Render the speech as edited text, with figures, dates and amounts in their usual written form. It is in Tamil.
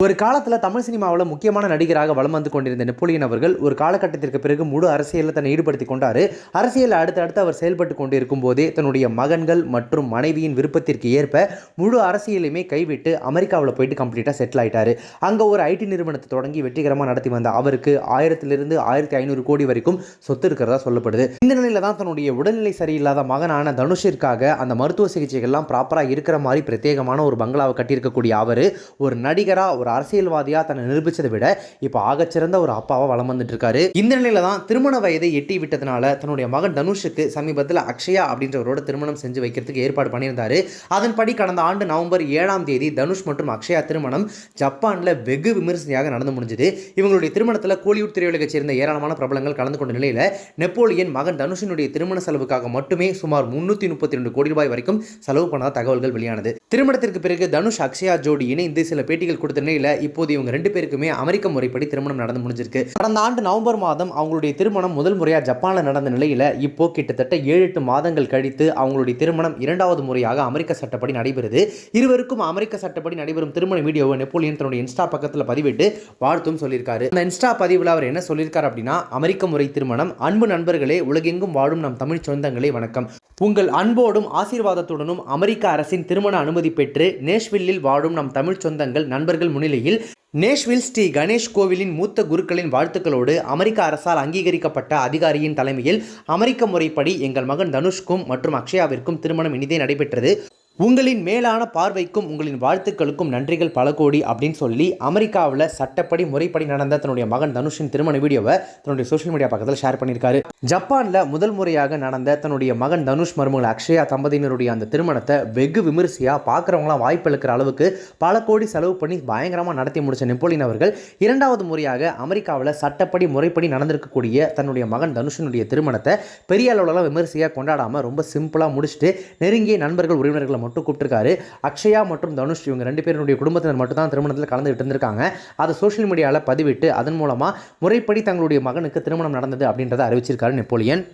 ஒரு காலத்தில் தமிழ் சினிமாவில் முக்கியமான நடிகராக வலம் வந்து கொண்டிருந்த நெப்போலியன் அவர்கள் ஒரு காலகட்டத்திற்கு பிறகு முழு அரசியலில் தன்னை ஈடுபடுத்தி கொண்டார். அரசியலில் அடுத்தடுத்து அவர் செயல்பட்டு கொண்டிருக்கும் போதே தன்னுடைய மகன்கள் மற்றும் மனைவியின் விருப்பத்திற்கு ஏற்ப முழு அரசியலையுமே கைவிட்டு அமெரிக்காவில் போயிட்டு கம்ப்ளீட்டாக செட்டில் ஆயிட்டாரு. அங்கே ஒரு ஐடி நிறுவனத்தை தொடங்கி வெற்றிகரமாக நடத்தி வந்த அவருக்கு 1000 1500 கோடி வரைக்கும் சொத்து இருக்கிறதா சொல்லப்படுது. இந்த நிலையில தான் தன்னுடைய உடல்நிலை சரியில்லாத மகனான தனுஷிற்காக அந்த மருத்துவ சிகிச்சைகள்லாம் ப்ராப்பராக இருக்கிற மாதிரி பிரத்யேகமான ஒரு பங்களாவை கட்டியிருக்கக்கூடிய அவர் ஒரு நடிகரா ஒரு அரசியல்வாதியா தன்னை நிரூபிச்சதை விட இப்போ ஆகச்சிறந்த ஒரு அப்பாவா வலம் வந்துட்டு இருக்காரு. இந்த நிலையில தான் திருமண வயதை எட்டி விட்டதுனால தன்னுடைய மகன் தனுஷுக்கு சமீபத்தில் அக்ஷயா அப்படின்றவரோட திருமணம் செஞ்சு வைக்கிறதுக்கு ஏற்பாடு பண்ணியிருந்தாரு. அதன்படி கடந்த ஆண்டு நவம்பர் 7ஆம் தேதி தனுஷ் மற்றும் அக்ஷயா திருமணம் ஜப்பான்ல வெகு விமர்சனையாக நடந்து முடிஞ்சது. இவங்களுடைய திருமணத்தில் கோலிவுட் திரையுலகை சேர்ந்த ஏராளமான பிரபலங்கள் கலந்து கொண்ட நிலையில நெப்போலியன் மகன் தனுஷினுடைய திருமண செலவுக்காக மட்டுமே சுமார் 332 கோடி ரூபாய் வரைக்கும் செலவு பண்ண தகவல்கள் வெளியானது. திருமணத்திற்கு பிறகு தனுஷ் அக்ஷயா ஜோடி இணைந்து சில பேட்டிகள் கொடுத்த நிலையில இப்போது இவங்க 2 பேருக்குமே அமெரிக்க முறைப்படி திருமணம் நடந்து முடிஞ்சிருக்கு. கடந்த ஆண்டு நவம்பர் மாதம் அவங்களுடைய திருமணம் முதல் முறையாக ஜப்பான்ல நடந்த நிலையில இப்போ கிட்டத்தட்ட 7-8 மாதங்கள் கழித்து அவங்களுடைய திருமணம் 2வது முறையாக அமெரிக்க சட்டப்படி நடைபெறுது. இருவருக்கும் அமெரிக்க சட்டப்படி நடைபெறும் திருமண வீடியோவை நெப்போலியன் தன்னுடைய இன்ஸ்டா பக்கத்தில் பதிவிட்டு வாழ்த்தும் சொல்லியிருக்காரு. அந்த இன்ஸ்டா பதிவில் அவர் என்ன சொல்லியிருக்காரு அப்படின்னா, அமெரிக்க முறை திருமணம், அன்பு நண்பர்களே, உலகெங்கும் வாழும் நம் தமிழ் சொந்தங்களே வணக்கம். உங்கள் அன்போடும் ஆசீர்வாதத்துடனும் அமெரிக்க அரசின் திருமண அனுமதி பெற்று நேஷ்வில்லில் வாழும் நம் தமிழ் சொந்தங்கள் நண்பர்கள் முன்னிலையில் நேஷ்வில் ஸ்ரீ கணேஷ் கோவிலின் மூத்த குருக்களின் வாழ்த்துக்களோடு அமெரிக்க அரசால் அங்கீகரிக்கப்பட்ட அதிகாரியின் தலைமையில் அமெரிக்க முறைப்படி எங்கள் மகன் தனுஷ்கும் மற்றும் அக்ஷயாவிற்கும் திருமணம் இனிதே நடைபெற்றது. உங்களின் மேலான பார்வைக்கும் உங்களின் வாழ்த்துக்களுக்கும் நன்றிகள் பல கோடி அப்படின்னு சொல்லி அமெரிக்காவில் சட்டப்படி முறைப்படி நடந்த தன்னுடைய மகன் தனுஷின் திருமண வீடியோவை தன்னுடைய சோஷியல் மீடியா பக்கத்தில் ஷேர் பண்ணியிருக்காரு. ஜப்பானில் முதல் முறையாக நடந்த தன்னுடைய மகன் தனுஷ் மருமகள் அக்ஷயா தம்பதியினருடைய அந்த திருமணத்தை வெகு விமரிசையாக பார்க்குறவங்களாம் வாய்ப்பு இழுக்கிற அளவுக்கு பல கோடி செலவு பண்ணி பயங்கரமாக நடத்தி முடித்த நெப்போலியன் அவர்கள் 2வது முறையாக அமெரிக்காவில் சட்டப்படி முறைப்படி நடந்திருக்கக்கூடிய தன்னுடைய மகன் தனுஷினுடைய திருமணத்தை பெரிய அளவுலாம் விமரிசையாக கொண்டாடாமல் ரொம்ப சிம்பிளாக முடிச்சுட்டு நெருங்கிய நண்பர்கள் உறவினர்களை மட்டும் கூப்பிட்டுருக்காரு. அக்ஷயா மற்றும் தனுஷ் இவங்க 2 பேருடைய குடும்பத்தினர் மட்டும் தான் திருமணத்தில் கலந்துகிட்டு இருந்திருக்காங்க. அதை சோஷியல் மீடியாவில் பதிவிட்டு அதன் மூலமாக முறைப்படி தங்களுடைய மகனுக்கு திருமணம் நடந்தது அப்படின்றத அறிவிச்சிருக்காரு நெப்போலியன்.